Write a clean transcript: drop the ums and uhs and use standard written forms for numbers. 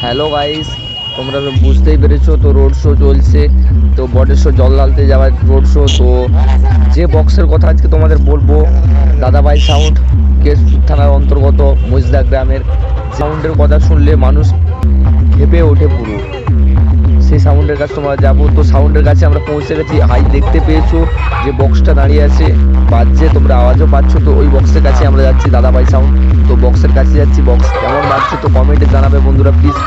Hello guys, তোমরা বুঝতেই পেরেছো তো রোড শো চলছে। তো বটেশ্বর জল ঢালতে যাওয়ার রোড শো। তো যে বক্সের কথা আজকে তোমাদের বলবো, দাদাভাই সাউন্ড, কেশপুর থানার অন্তর্গত মজদা গ্রামের। সাউন্ডের কথা শুনলে মানুষ খেপে ওঠে পুরো। সেই সাউন্ডের কাছে তোমরা যাবো। তো সাউন্ডের কাছে আমরা পৌঁছে গেছি। হাই দেখতে পেয়েছো যে বক্সটা দাঁড়িয়ে আছে, বাজছে, তোমরা আওয়াজও পাচ্ছ। তো ওই বক্সের কাছে আমরা যাচ্ছি, দাদাভাই সাউন্ড। তো বক্সের কাছে যাচ্ছি। বক্স কেমন বাজছে তো কমেন্টে জানাবে বন্ধুরা প্লিজ।